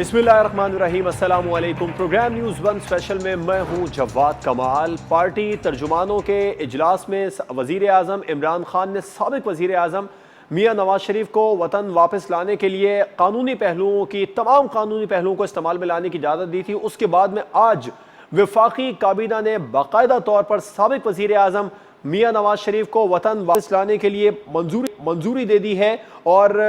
बिस्मिल्लाहिर्रहमानिर्रहीम, अस्सलाम वालेकुम। प्रोग्राम न्यूज़ वन स्पेशल में मैं हूँ जवाद कमाल। पार्टी तर्जुमानों के इजलास में वज़ीर आज़म इमरान खान ने साबिक़ वज़ीर आज़म मियाँ नवाज शरीफ को वतन वापस लाने के लिए तमाम कानूनी पहलुओं को इस्तेमाल में लाने की इजाज़त दी थी। उसके बाद में आज वफाकी काबीना ने बाकायदा तौर पर साबिक़ वज़ीर आज़म मियाँ नवाज शरीफ को वतन वापस लाने के लिए मंजूरी दे दी है। और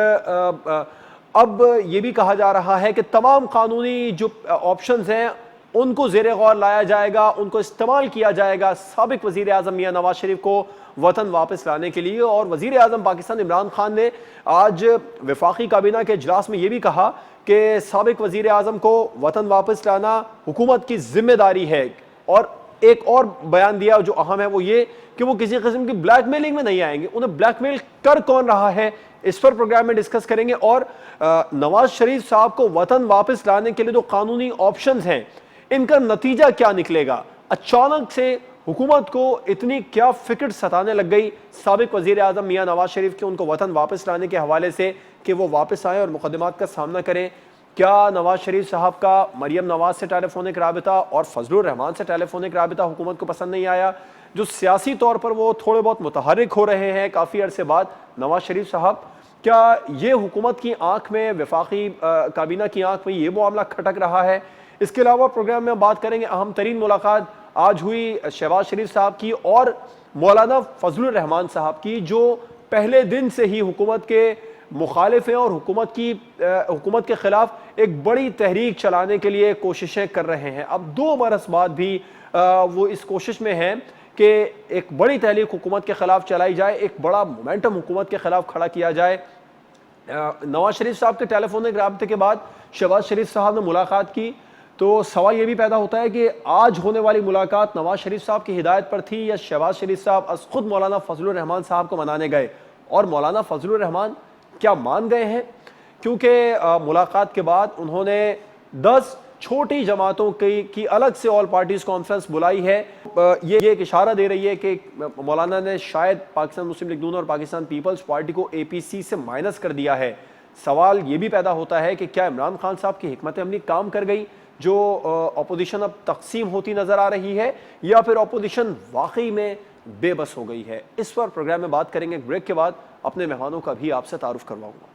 अब ये भी कहा जा रहा है कि तमाम कानूनी जो ऑप्शंस हैं उनको ज़ेरे गौर लाया जाएगा, उनको इस्तेमाल किया जाएगा साबिक़ वज़ीर आज़म मियाँ नवाज शरीफ को वतन वापस लाने के लिए। और वज़ीर आज़म पाकिस्तान इमरान खान ने आज वफाकी काबीना के इजलास में ये भी कहा कि साबिक़ वज़ीर आज़म को वतन वापस लाना हुकूमत की जिम्मेदारी है। और एक और बयान दिया जो अहम है वो ये कि वो किसी किस्म की ब्लैकमेलिंग में नहीं आएंगे। उन्हें ब्लैकमेल कर कौन रहा है, इस पर प्रोग्राम में डिस्कस करेंगे। और नवाज शरीफ साहब को वतन वापस लाने के लिए जो कानूनी ऑप्शंस हैं इनका नतीजा क्या निकलेगा। अचानक से हुकूमत को इतनी क्या फिक्र सताने लग गई साबिक़ वज़ीर आज़म मियाँ नवाज शरीफ के उनको वतन वापस लाने के हवाले से कि वो वापस आएँ और मुक़द्दमात का सामना करें। क्या नवाज शरीफ साहब का मरियम नवाज से टेलीफोनिक राबिता और फजलुर रहमान से टेलीफोनिक राबिता हुकूमत को पसंद नहीं आया, जो सियासी तौर पर वो थोड़े बहुत मुतहर्रिक हो रहे हैं काफ़ी अरसे बाद नवाज शरीफ साहब, क्या ये हुकूमत की आंख में, वफाकी काबीना की आंख में ये मामला खटक रहा है। इसके अलावा प्रोग्राम में बात करेंगे अहम तरीन मुलाकात आज हुई शहबाज शरीफ साहब की और मौलाना फजलुर रहमान साहब की, जो पहले दिन से ही हुकूमत के मुखालिफ हैं और हुकूमत के ख़िलाफ़ एक बड़ी तहरीक चलाने के लिए कोशिशें कर रहे हैं। अब 2 बरस बाद भी वो इस कोशिश में हैं कि एक बड़ी तहरीक हुकूमत के ख़िलाफ़ चलाई जाए, एक बड़ा मोमेंटम हुकूमत के ख़िलाफ़ खड़ा किया जाए। नवाज शरीफ साहब के टेलीफोनिक राब्ते के बाद शहबाज शरीफ साहब ने मुलाकात की, तो सवाल ये भी पैदा होता है कि आज होने वाली मुलाकात नवाज शरीफ साहब की हिदायत पर थी या शहबाज शरीफ साहब खुद मौलाना फजलुर रहमान साहब को मनाने गए। और मौलाना फजलुर रहमान क्या मान गए हैं, क्योंकि मुलाकात के बाद उन्होंने 10 छोटी जमातों की अलग से ऑल पार्टीज़ कॉन्फ्रेंस बुलाई है। ये एक इशारा दे रही है कि मौलाना ने शायद पाकिस्तान मुस्लिम लीग नून और पाकिस्तान पीपल्स पार्टी को APC से माइनस कर दिया है। सवाल ये भी पैदा होता है कि क्या इमरान खान साहब की हिकमत अमली काम कर गई, जो अपोजिशन अब तकसीम होती नज़र आ रही है, या फिर अपोजिशन वाकई में बेबस हो गई है। इस पर प्रोग्राम में बात करेंगे। ब्रेक के बाद अपने मेहमानों का भी आपसे तारुफ करवाऊंगा।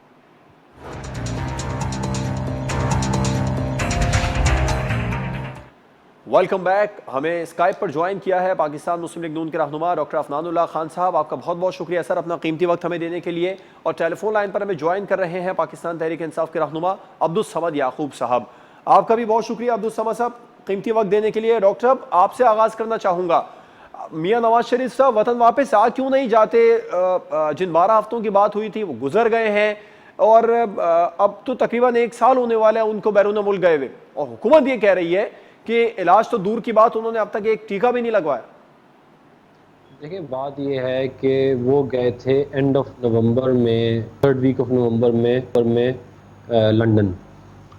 Welcome back. हमें स्काइप पर ज्वाइन किया है पाकिस्तान मुस्लिम लीग नून के रहनुमा डॉक्टर अफनानुल्लाह खान साहब। आपका बहुत बहुत शुक्रिया सर अपना कीमती वक्त हमें देने के लिए। और टेलीफोन लाइन पर हमें ज्वाइन कर रहे हैं पाकिस्तान तहरीक इंसाफ के रहनुमा अब्दुल समद याकूब साहब। आपका भी बहुत शुक्रिया अब्दुल समद साहब कीमती वक्त देने के लिए। डॉक्टर साहब आपसे आगाज़ करना चाहूँगा, मियाँ नवाज शरीफ साहब वतन वापस आ क्यों नहीं जाते। जिन 12 हफ्तों की बात हुई थी वो गुजर गए हैं और अब तो तकरीबन 1 साल होने वाला है उनको बैरून मुल्क गए हुए, और हुकूमत ये कह रही है कि इलाज तो दूर की बात, उन्होंने अब तक एक टीका भी नहीं लगवाया। देखिए बात ये है कि वो गए थे एंड ऑफ नवंबर में, 3rd वीक ऑफ नवंबर में लंदन,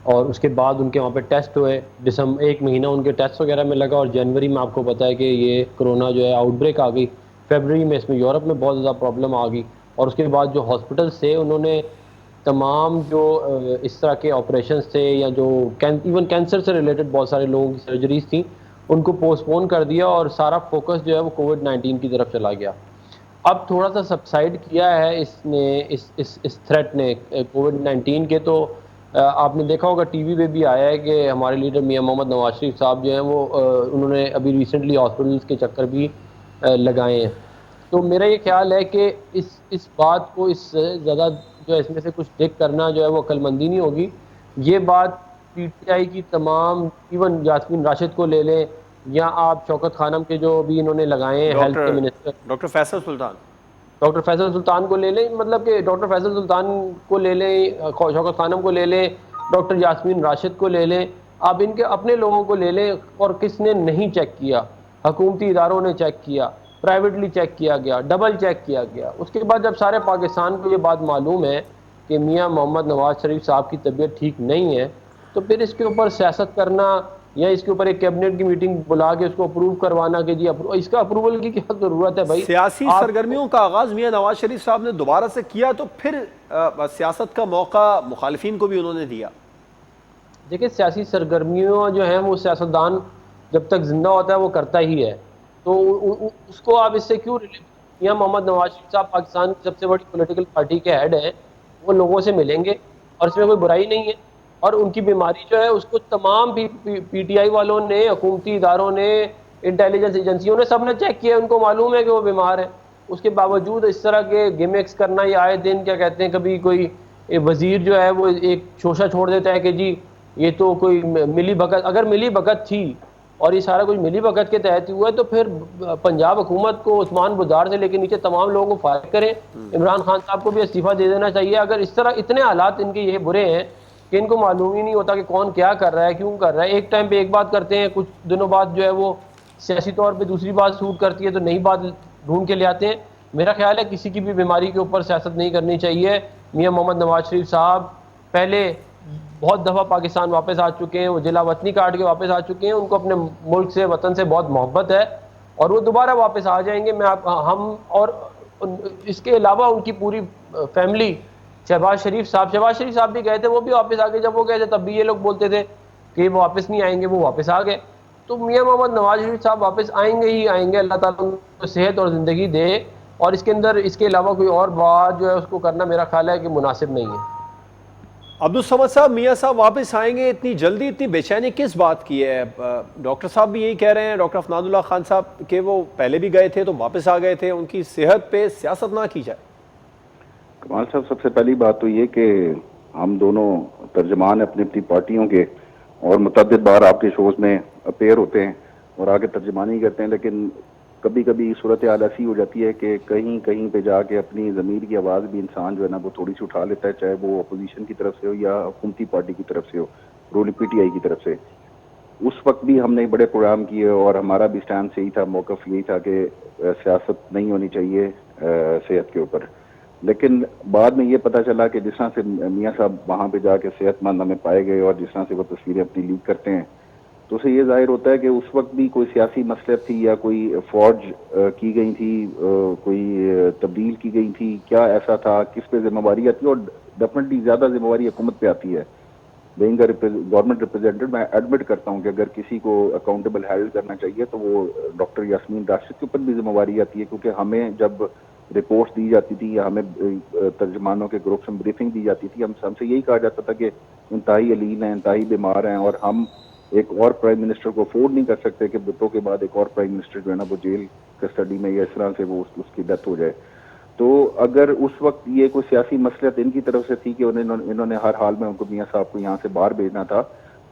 और उसके बाद उनके वहाँ पे टेस्ट हुए। दिसंबर 1 महीना उनके टेस्ट वगैरह में लगा, और जनवरी में आपको पता है कि ये कोरोना जो है आउटब्रेक आ गई। फरवरी में इसमें यूरोप में बहुत ज़्यादा प्रॉब्लम आ गई, और उसके बाद जो हॉस्पिटल्स थे उन्होंने तमाम जो इस तरह के ऑपरेशंस थे या जो इवन कैंसर से रिलेटेड बहुत सारे लोगों की सर्जरीज थी उनको पोस्टपोन कर दिया, और सारा फोकस जो है वो कोविड-19 की तरफ चला गया। अब थोड़ा सा सबसाइड किया है इस थ्रेट ने कोविड-19 के। तो आपने देखा होगा टीवी पे भी आया है कि हमारे लीडर मियां मोहम्मद नवाज शरीफ साहब जो हैं वो उन्होंने अभी रिसेंटली हॉस्पिटल्स के चक्कर भी लगाए हैं। तो मेरा ये ख्याल है कि इस बात को इससे ज़्यादा जो है इसमें से कुछ टेक करना जो है वो अक्लमंदी नहीं होगी। ये बात PTI की तमाम, इवन यास्मीन राशिद को ले लें या आप शौकत खानम के जो अभी इन्होंने लगाए हैं हेल्थ के मिनिस्टर डॉक्टर फैसल सुल्तान को ले लें, मतलब कि डॉक्टर फैसल सुल्तान को ले लें, शौकत खानम को ले लें, डॉक्टर यास्मीन राशिद को ले लें, आप इनके अपने लोगों को ले लें। और किसने नहीं चेक किया, हुकूमती इदारों ने चेक किया, प्राइवेटली चेक किया गया, डबल चेक किया गया। उसके बाद जब सारे पाकिस्तान को ये बात मालूम है कि मियाँ मोहम्मद नवाज शरीफ साहब की तबीयत ठीक नहीं है, तो फिर इसके ऊपर सियासत करना या इसके ऊपर एक कैबिनेट की मीटिंग बुला के उसको अप्रूव करवाना कि जी इसका अप्रूवल की क्या जरूरत है भाई। सियासी सरगर्मियों का आगाज मियाँ नवाज शरीफ साहब ने दोबारा से किया, तो फिर सियासत का मौका मुखालिफिन को भी उन्होंने दिया। देखिए सियासी सरगर्मियों जो हैं वो सियासतदान जब तक जिंदा होता है वो करता ही है, तो उसको आप इससे क्यों रिलेट। मियां मोहम्मद नवाज शरीफ साहब पाकिस्तान की सबसे बड़ी पॉलिटिकल पार्टी के हेड हैं, वो लोगों से मिलेंगे और इसमें कोई बुराई नहीं है। और उनकी बीमारी जो है उसको तमाम पीटीआई वालों ने, हुकूमती इदारों ने, इंटेलिजेंस एजेंसियों ने, सब ने चेक किया, उनको मालूम है कि वो बीमार है। उसके बावजूद इस तरह के गिमिक्स करना, या आए दिन क्या कहते हैं, कभी कोई वजीर जो है वो एक शोशा छोड़ देता है कि जी ये तो कोई मिली भगत, अगर मिली भगत थी और ये सारा कुछ मिली भगत के तहत हुआ है तो फिर पंजाब हुकूमत को उस्मान बुज़दार से लेकर नीचे तमाम लोगों को फायर करें, इमरान खान साहब को भी इस्तीफा दे देना चाहिए। अगर इस तरह इतने हालात इनके ये बुरे हैं कि इनको मालूम ही नहीं होता कि कौन क्या कर रहा है, क्यों कर रहा है, एक टाइम पे एक बात करते हैं, कुछ दिनों बाद जो है वो सियासी तौर पे दूसरी बात सूट करती है तो नई बात ढूंढ के ले आते हैं। मेरा ख्याल है किसी की भी बीमारी के ऊपर सियासत नहीं करनी चाहिए। मियां मोहम्मद नवाज शरीफ साहब पहले बहुत दफ़ा पाकिस्तान वापस आ चुके हैं, वो जिला वतनी काट के वापस आ चुके हैं, उनको अपने मुल्क से, वतन से बहुत मोहब्बत है और वो दोबारा वापस आ जाएंगे। हम और इसके अलावा उनकी पूरी फैमिली, शहबाज शरीफ साहब भी गए थे, वो भी वापस आ गए। जब वो गए थे तब भी ये लोग बोलते थे कि वो वापस नहीं आएंगे, वो वापस आ गए। तो मियां मोहम्मद नवाज शरीफ साहब वापस आएंगे ही आएंगे, अल्लाह ताला उनको सेहत और ज़िंदगी दे। और इसके अंदर इसके अलावा कोई और बात जो है उसको करना मेरा ख्याल है कि मुनासिब नहीं है। अब्दुल समद साहब, मियां साहब वापस आएंगे, इतनी जल्दी इतनी बेचैनी किस बात की है? डॉक्टर साहब भी यही कह रहे हैं, डॉक्टर अफनादुल्लाह खान साहब, कि वो पहले भी गए थे तो वापस आ गए थे, उनकी सेहत पे सियासत ना की जाए। कमाल साहब, सबसे पहली बात तो ये कि हम दोनों तर्जमान अपनी अपनी पार्टियों के और मुतअद्दिद बार आपके शोज में अपेयर होते हैं और आगे तर्जमानी करते हैं, लेकिन कभी कभी सूरत हाल ऐसी हो जाती है कि कहीं कहीं पे जाके अपनी ज़मीर की आवाज़ भी इंसान जो है ना वो थोड़ी सी उठा लेता है, चाहे वो अपोजिशन की तरफ से हो या हुकूमती पार्टी की तरफ से हो, रूलिंग पीटीआई की तरफ से। उस वक्त भी हमने बड़े प्रोग्राम किए और हमारा भी स्टैंड सही था, मौक़िफ़ यही था कि सियासत नहीं होनी चाहिए सेहत के ऊपर। लेकिन बाद में ये पता चला कि जिस तरह से मियां साहब वहाँ पे जाके सेहतमंद हमें पाए गए और जिस तरह से वो तस्वीरें अपनी लीक करते हैं, तो उसे ये जाहिर होता है कि उस वक्त भी कोई सियासी मसलहत थी या कोई फौज की गई थी, कोई तब्दील की गई थी, क्या ऐसा था, किस पे जिम्मेवारी आती है? और डेफिनेटली ज़्यादा जिम्मेवारी हुकूमत पे आती है। बीइंग गवर्नमेंट रिप्रेजेंटेटिव, मैं एडमिट करता हूँ कि अगर किसी को अकाउंटेबल हेल्ड करना चाहिए तो वो डॉक्टर यास्मीन राशिद के ऊपर भी जिम्मेवारी आती है, क्योंकि हमें जब रिपोर्ट्स दी जाती थी या हमें तर्जमानों के ग्रुप्स में ब्रीफिंग दी जाती थी, हमसे यही कहा जाता था कि इंतहाई अलील हैं, इंतहाई बीमार हैं और हम एक और प्राइम मिनिस्टर को अफोर्ड नहीं कर सकते कि भुट्टो के बाद एक और प्राइम मिनिस्टर जो है ना वो जेल कस्टडी में या इस तरह से वो उसकी डेथ हो जाए। तो अगर उस वक्त ये कोई सियासी मसलहत इनकी तरफ से थी कि इन्होंने हर हाल में उनको मियां साहब को यहाँ से बाहर भेजना था,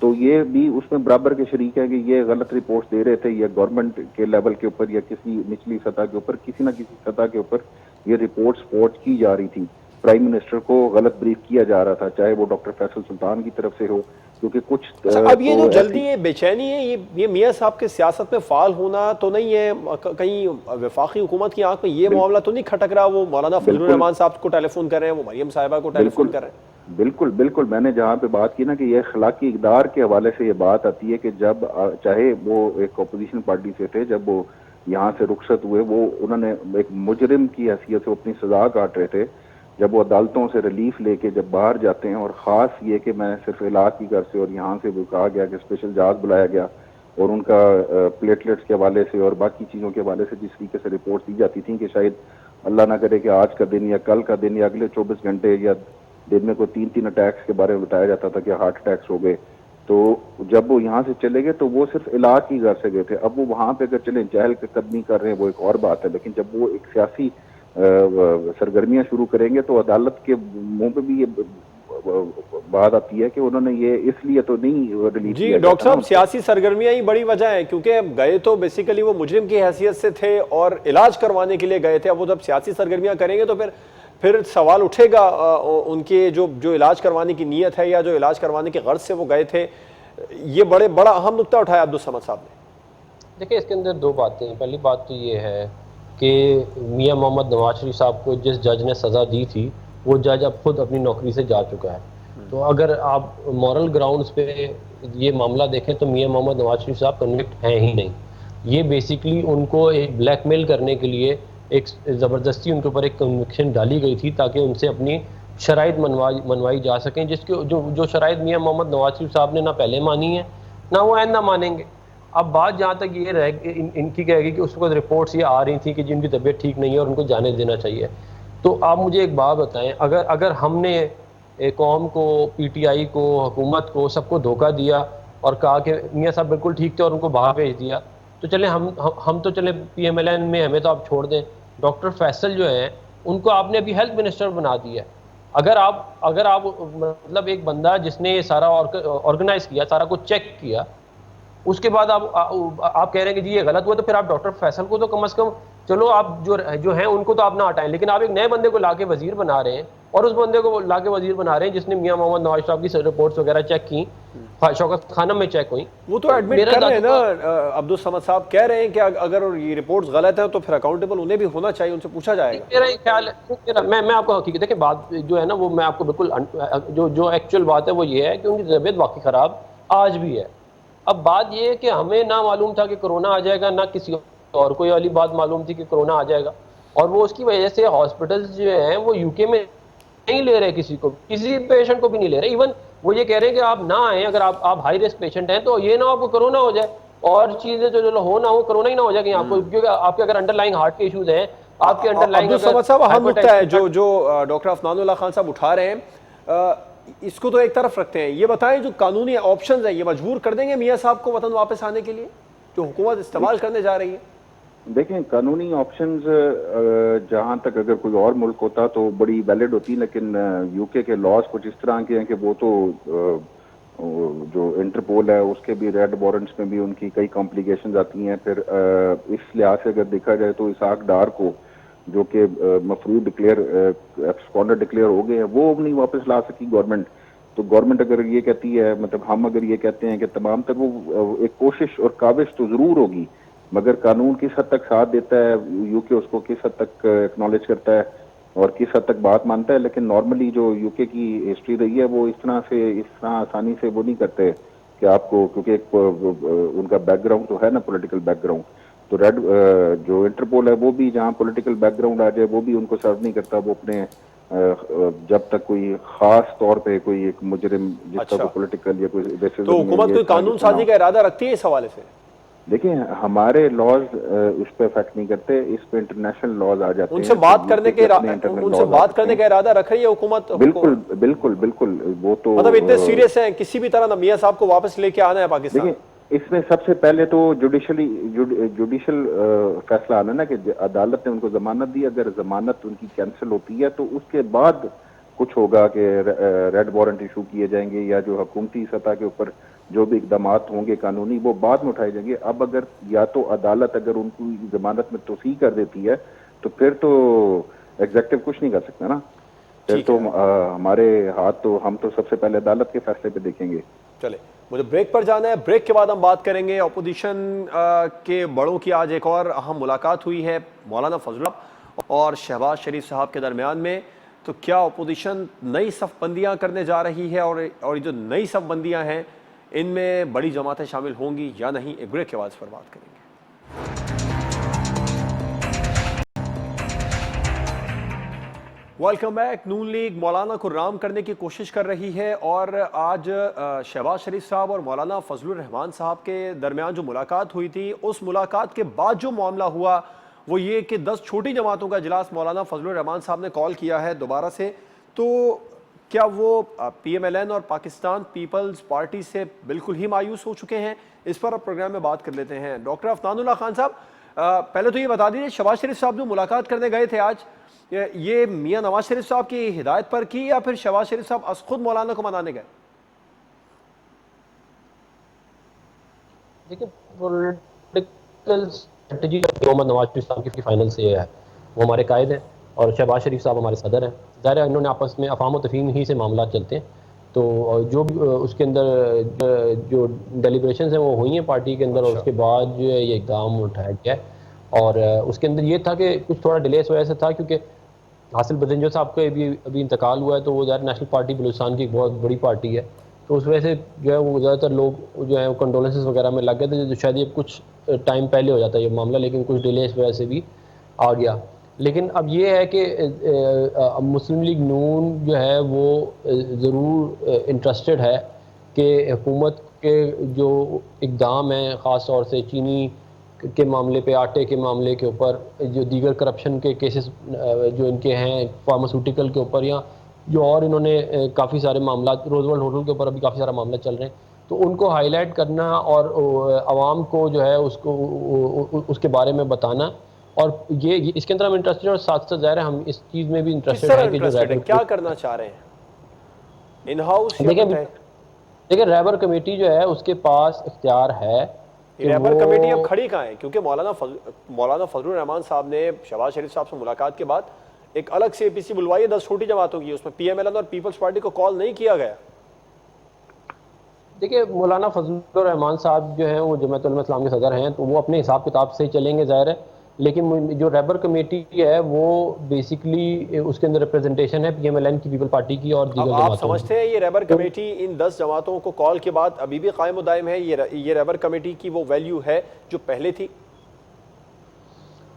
तो ये भी उसमें बराबर के शरीक है कि ये गलत रिपोर्ट्स दे रहे थे, या गवर्नमेंट के लेवल के ऊपर या किसी निचली सतह के ऊपर, किसी ना किसी सतह के ऊपर ये रिपोर्ट्स फॉर्ज की जा रही थी। प्राइम मिनिस्टर को गलत ब्रीफ किया जा रहा था, चाहे वो डॉक्टर फैसल सुल्तान की तरफ से हो, क्योंकि कुछ अब ये जो जल्दी ये बेचैनी है, ये मियां साहब के सियासत में फाल होना तो नहीं है? कहीं वफाकी हुकूमत की आंख में ये मामला तो नहीं खटक रहा? वो मौलाना फजलुर रहमान साहब को टेलीफोन कर रहे हैं, वो मरियम साहिबा को टेलीफोन कर रहे हैं। बिल्कुल बिल्कुल, मैंने जहाँ पे बात की ना कि ये अखलाकी इक़दार के हवाले से ये बात आती है कि जब चाहे वो एक अपोजिशन पार्टी से थे, जब वो यहाँ से रुखसत हुए, वो उन्होंने एक मुजरिम की हैसियत से अपनी सजा काट रहे थे। जब वो अदालतों से रिलीफ लेके जब बाहर जाते हैं, और ख़ास ये कि मैं सिर्फ इलाज की घर से और यहाँ से वो कहा गया कि स्पेशल जहाज बुलाया गया और उनका प्लेटलेट्स के हवाले से और बाकी चीज़ों के हवाले से जिस तरीके से रिपोर्ट दी जाती थी कि शायद अल्लाह ना करे कि आज का दिन या कल का दिन या अगले 24 घंटे या दिन में को 3 अटैक्स के बारे में बताया जाता था कि हार्ट अटैक्स हो गए। तो जब वो यहाँ से चले गए तो वो सिर्फ इलाज की घर से गए थे। अब वो वहाँ पे अगर चले चहल कदमी कर रहे हैं वो एक और बात है, लेकिन जब वो एक सियासी सरगर्मियां शुरू करेंगे तो अदालत के मुंह पे भी ये बात आती है कि उन्होंने ये इसलिए तो नहीं रिलीज जी डॉक्टर साहब, सियासी सरगर्मियां ही बड़ी वजह है, क्योंकि गए तो बेसिकली वो मुजरिम की हैसियत से थे और इलाज करवाने के लिए गए थे। अब वो जब सियासी सरगर्मियां करेंगे तो फिर सवाल उठेगा उनके जो इलाज करवाने की नीयत है या जो इलाज करवाने की गर्ज से वो गए थे। ये बड़ा अहम नुक्ता उठाया अब्दुल समद साहब ने। देखिए, इसके अंदर दो बातें। पहली बात तो ये है कि मियां मोहम्मद नवाज शरीफ साहब को जिस जज ने सज़ा दी थी वो जज अब खुद अपनी नौकरी से जा चुका है। तो अगर आप मॉरल ग्राउंड्स पे ये मामला देखें तो मियां मोहम्मद नवाज शरीफ साहब कन्विक्ट हैं ही नहीं। ये बेसिकली उनको एक ब्लैकमेल करने के लिए एक ज़बरदस्ती उनके ऊपर एक कन्विक्शन डाली गई थी ताकि उनसे अपनी शराइत मनवाई जा सकें, जिसके जो शराइत मियाँ मोहम्मद नवाज शरीफ साहब ने ना पहले मानी है ना वो आइंदा मानेंगे। अब बात जहाँ तक ये रह इनकी कहेगी कि उस वक्त रिपोर्ट्स ये आ रही थी कि जिनकी तबीयत ठीक नहीं है और उनको जाने देना चाहिए, तो आप मुझे एक बात बताएं, अगर अगर हमने कौम को, पीटीआई को, हुकूमत को, सबको धोखा दिया और कहा कि मियाँ साहब बिल्कुल ठीक थे और उनको बाहर भेज दिया, तो चले हम तो चले पीएमएलएन में, हमें तो आप छोड़ दें। डॉक्टर फैसल जो है उनको आपने अभी हेल्थ मिनिस्टर बना दिया। अगर आप मतलब एक बंदा जिसने ये सारा ऑर्गेनाइज किया, सारा कुछ चेक किया, उसके बाद आप कह रहे हैं कि जी ये गलत हुआ, तो फिर आप डॉक्टर फैसल को तो कम से कम, चलो आप जो हैं उनको तो आप ना हटाएं, लेकिन आप एक नए बंदे को लाके वजीर बना रहे हैं, और उस बंदे को लाके वजीर बना रहे हैं जिसने मियां मोहम्मद नवाज साहब की रिपोर्ट्स वगैरह चेक की, शौकत खानम में चेक हुई। वो तो एडमिट कर रहे हैं ना, अब्दुल समद साहब कह रहे हैं कि अगर ये रिपोर्ट्स गलत है तो फिर अकाउंटेबल उन्हें भी होना चाहिए, उनसे पूछा जाएगा। मेरा ख्याल है, मैं आपको हकीकत, देखिए बात जो है ना वो मैं आपको बिल्कुल जो एक्चुअल बात है वो ये है कि उनकी तबीयत वाकई खराब आज भी है। अब बात ये है कि हमें ना मालूम था कि कोरोना आ जाएगा, ना किसी और कोई वाली बात मालूम थी कि कोरोना आ जाएगा, और वो उसकी वजह से हॉस्पिटल्स जो हैं वो यूके में नहीं ले रहे, किसी पेशेंट को भी नहीं ले रहे। इवन वो ये कह रहे हैं कि आप ना आए, अगर आप हाई रिस्क पेशेंट हैं तो ये ना आपको कोरोना हो जाए, और चीजें जो हो ना हो, कोरोना ही ना हो जाए कहीं आपको, क्योंकि आपके अगर अंडरलाइंग हार्ट के इश्यूज हैं, आपके अंडरलाइंग अब्दुल समद साहब, अहम नुकता है जो डॉक्टर अफनानुल्लाह खान साहब उठा रहे हैं, इसको तो एक तरफ रखते हैं, ये बताएं जो कानूनी ऑप्शंस हैं ये मजबूर कर देंगे मियां साहब को वतन वापस आने के लिए, जो हुकूमत इस्तेमाल करने जा रही है? देखें, कानूनी ऑप्शंस जहां तक अगर कोई और मुल्क होता तो बड़ी वैलिड होती, लेकिन यूके के लॉज कुछ इस तरह के हैं कि वो तो जो इंटरपोल है उसके भी रेड वारंट्स में भी उनकी कई कॉम्प्लिकेशंस आती हैं। फिर इस लिहाज से अगर देखा जाए तो इसाक डार को, जो कि मफरूज डिक्लेयर एब्सकॉन्डर डिक्लेयर हो गए हैं, वो नहीं वापस ला सकी गवर्नमेंट। तो गवर्नमेंट अगर ये कहती है, मतलब हम अगर ये कहते हैं कि तमाम तक वो एक कोशिश और काविश तो जरूर होगी, मगर कानून किस हद तक साथ देता है, यूके उसको किस हद तक एक्नॉलेज करता है और किस हद तक बात मानता है। लेकिन नॉर्मली जो यूके की हिस्ट्री रही है वो इस तरह आसानी से वो नहीं करते कि आपको, क्योंकि एक उनका बैकग्राउंड तो है ना, पॉलिटिकल बैकग्राउंड, तो रेड जो इंटरपोल है वो भी जहाँ पॉलिटिकल बैकग्राउंड आ जाए वो भी उनको सर्व नहीं करता। वो अपने जब तक कोई खास तौर पे कोई एक मुजरिम जिसका कोई पॉलिटिकल या कोई रेसिज्म, तो हुकूमत कोई कानून साजी का इरादा रखती है इस हवाले से? देखिए, हमारे लॉज इस पे इफेक्ट नहीं करते, इस पे इंटरनेशनल लॉज आ जाते हैं। उनसे बात करने का इरादा रख रही है हुकूमत? बिल्कुल बिल्कुल बिल्कुल, वो तो मतलब इतने सीरियस हैं किसी भी तरह ना मियां साहब को वापस लेके आना है पाकिस्तान? देखिए, इसमें सबसे पहले तो जुडिशल फैसला आना ना कि अदालत ने उनको जमानत दी, अगर जमानत उनकी कैंसिल होती है तो उसके बाद कुछ होगा कि रेड वारंट इशू किए जाएंगे, या जो हुकूमती सतह के ऊपर जो भी इकदाम होंगे कानूनी वो बाद में उठाए जाएंगे। अब अगर या तो अदालत अगर उनको जमानत में तोसी कर देती है तो फिर तो एग्जेक्टिव कुछ नहीं कर सकता ना, फिर तो हमारे हाथ, तो हम तो सबसे पहले अदालत के फैसले पे देखेंगे। चले, मुझे ब्रेक पर जाना है, ब्रेक के बाद हम बात करेंगे। अपोजिशन के बड़ों की आज एक और अहम मुलाकात हुई है मौलाना फजल और शहबाज शरीफ साहब के दरमियान में। तो क्या अपोजिशन नई सफ़बंदियाँ करने जा रही है, और ये जो नई सफ़बंदियाँ हैं इनमें बड़ी जमातें शामिल होंगी या नहीं? एक ब्रेक के बाद इस पर बात करेंगे। Welcome back. नून लीग मौलाना को राम करने की कोशिश कर रही है, और आज शहबाज शरीफ साहब और मौलाना फजलुर रहमान साहब के दरमियान जो मुलाकात हुई थी, उस मुलाकात के बाद जो मामला हुआ वो ये कि 10 छोटी जमातों का इजलास मौलाना फजलुर रहमान साहब ने कॉल किया है दोबारा से। तो क्या वो PMLN और पाकिस्तान पीपल्स पार्टी से बिल्कुल ही मायूस हो चुके हैं? इस पर अब प्रोग्राम में बात कर लेते हैं। डॉक्टर अफनानुल्लाह खान साहब, पहले तो ये बता दीजिए, शहबाज शरीफ साहब जो मुलाकात करने गए थे आज, ये मियां नवाज शरीफ साहब की हिदायत पर की या फिर शहबाज शरीफ साहब अस खुद मौलाना को मनाने गए? देखिए, पॉलिटिकल स्ट्रेटजी मोहम्मद नवाज शरीफ साहब की फाइनल से है, वो हमारे कायद हैं और शहबाज शरीफ साहब हमारे सदर हैं। ज़ाहिर है इन्होंने आपस में अफ़ाम व तफ़हीम ही से मामला चलते हैं, तो जो भी उसके अंदर जो डेलिब्रेशंस हैं वो हुई हैं पार्टी के अंदर, और उसके बाद जो है ये इक़दाम उठाया गया है। और उसके अंदर ये था कि कुछ थोड़ा डिले इस वजह से था क्योंकि हासिल बदंजो साहब का अभी इंतकाल हुआ है, तो वो ज़ाहिर नेशनल पार्टी बलूचिस्तान की एक बहुत बड़ी पार्टी है, तो उस वजह से जो है वो ज़्यादातर लोग जो है वो कंडोलेंसेस वगैरह में लग गए थे, जो शायद ये कुछ टाइम पहले हो जाता है ये मामला, लेकिन कुछ डिले इस वजह से भी आ गया। लेकिन अब ये है कि मुस्लिम लीग नून जो है वो ज़रूर इंटरेस्टेड है कि हुकूमत के जो इक़दाम हैं, ख़ास तौर से चीनी के मामले पे, आटे के मामले के ऊपर, जो दीगर करप्शन के केसेस जो इनके हैं फार्मास्यूटिकल के ऊपर, या जो और इन्होंने काफ़ी सारे मामला, रोजवेल्ट होटल के ऊपर अभी काफ़ी सारा मामला चल रहे हैं, तो उनको हाईलाइट करना और आवाम को जो है उसको उसके बारे में बताना, और ये इसके अंदर हम इंटरेस्टेड हैं, और साथ साथ ज़ाहिर है हम इस चीज़ में भी किस इंटरेस्टेड तरह हैं कि जो इंटरेस्टेड है, रैबर, क्या करना चाह रहे हैं, इन हाउस या देखिए देखिए रैबर कमेटी जो है उसके पास इख्तियार है कि रैबर वो, कमेटी अब खड़ी कहाँ है? क्योंकि मौलाना फजलुर रहमान साहब ने शहबाज शरीफ साहब से मुलाकात के बाद एक अलग से एपीसी बुलवाई है 10 छोटी जमातों की, उसमें पीएमएलएन और पीपल्स पार्टी को कॉल नहीं किया गया। देखिए मौलाना फजलुर रहमान साहब जो हैं वो जमात उलमा इस्लाम के सदर हैं, तो वो अपने हिसाब किताब से चलेंगे ज़ाहिर है, लेकिन जो रैबर कमेटी है वो बेसिकली उसके अंदर रिप्रेजेंटेशन है पीएमएलएन की, पीपल पार्टी की और अब दीगर आप जमातों की। समझते हैं ये रैबर कमेटी इन 10 जमातों को कॉल के बाद अभी भी कायम दायम है? ये रैबर कमेटी की वो वैल्यू है जो पहले थी?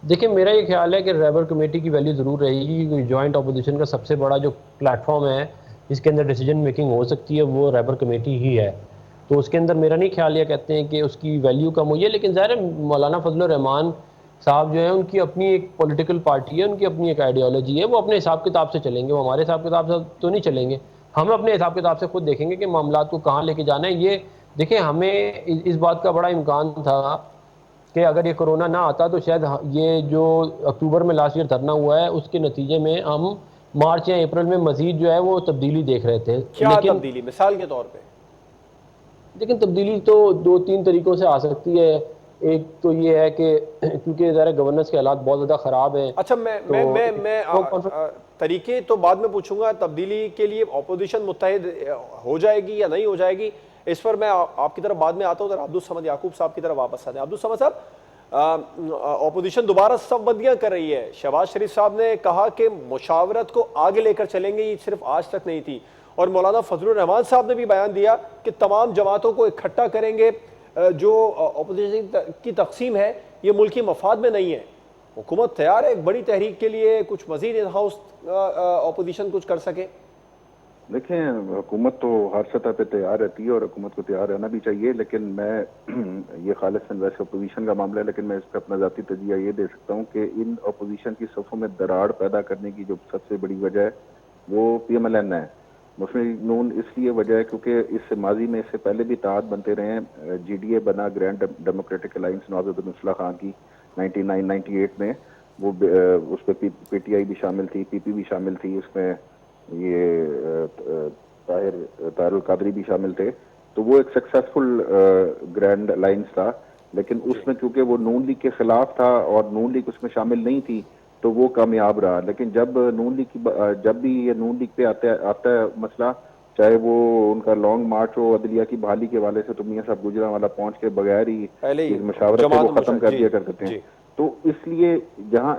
देखिए मेरा ये ख्याल है कि रैबर कमेटी की वैल्यू ज़रूर रहेगी, क्योंकि जॉइंट अपोजिशन का सबसे बड़ा जो प्लेटफॉर्म है जिसके अंदर डिसीजन मेकिंग हो सकती है वो रैबर कमेटी ही है। तो उसके अंदर मेरा नहीं ख्याल, ये कहते हैं कि उसकी वैल्यू कम हुई है, लेकिन ज़ाहिर है मौलाना फजलुर रहमान साहब जो है उनकी अपनी एक पॉलिटिकल पार्टी है, उनकी अपनी एक आइडियोलॉजी है, वो अपने हिसाब किताब से चलेंगे, वो हमारे हिसाब किताब से तो नहीं चलेंगे। हम अपने हिसाब किताब से खुद देखेंगे कि मामला को कहाँ लेके जाना है। ये देखिए हमें इस बात का बड़ा इम्कान था कि अगर ये कोरोना ना आता तो शायद ये जो अक्टूबर में लास्ट ईयर धरना हुआ है उसके नतीजे में हम मार्च या अप्रैल में मजीद जो है वो तब्दीली देख रहे थे। क्या लेकिन तब्दीली मिसाल के तौर पे? लेकिन तब्दीली तो 2-3 तरीकों से आ सकती है। एक तो ये है कि क्योंकि ज़रा गवर्नेंस के हालात बहुत ज़्यादा ख़राब हैं। अच्छा, तो तरीके तो बाद में पूछूंगा। तब्दीली के लिए ऑपोजिशन मुत्तहिद हो जाएगी या नहीं हो जाएगी, इस पर मैं आपकी तरफ बाद में आता हूँ। अब्दुल समद याकूब साहब की तरफ वापस आते हैं। अब्दुल समद साहब, ऑपोजिशन दोबारा सब बंदियां कर रही है। शहबाज शरीफ साहब ने कहा कि मुशावरत को आगे लेकर चलेंगे, ये सिर्फ आज तक नहीं थी, और मौलाना फजलुर रहमान साहब ने भी बयान दिया कि तमाम जमातों को इकट्ठा करेंगे। जो अपोजिशन की तकसीम है ये मुल्की मफाद में नहीं है। हुकूमत तैयार है एक बड़ी तहरीक के लिए, कुछ मजीद इन हाउस अपोजिशन कुछ कर सके? देखें, हुकूमत तो हर सतह पे तैयार रहती है और हुकूमत को तैयार रहना भी चाहिए, लेकिन मैं ये खालिसन वैसे अपोजिशन का मामला है, लेकिन मैं इस पर अपना ज़ाती तजिया ये दे सकता हूँ कि इन अपोजिशन की सफ़ों में दरार पैदा करने की जो सबसे बड़ी वजह है वो PMLN है। मुस्लिम लीग नून इसलिए वजह है क्योंकि इससे माजी में इससे पहले भी इत्तेहाद बनते रहे हैं। GDA बना, ग्रैंड डेमोक्रेटिक अलायंस, नवाब अब्दुल खान की 99-98 में, वो उस पर PTI भी शामिल थी, PP भी शामिल थी, उसमें ये ताहिर कादरी भी शामिल थे। तो वो एक सक्सेसफुल ग्रैंड अलायंस था, लेकिन उसमें क्योंकि वो नून लीग के खिलाफ था और नून लीग उसमें शामिल नहीं थी तो वो कामयाब रहा। लेकिन जब नून लीग की जब भी ये नून लीग पे आता है मसला, चाहे वो उनका लॉन्ग मार्च हो अदलिया की बहाली के वाले से, तो मियां साहब गुजरांवाला पहुंच के बगैर ही इस मशावरत को वो खत्म कर दिया करते थे। तो इसलिए जहां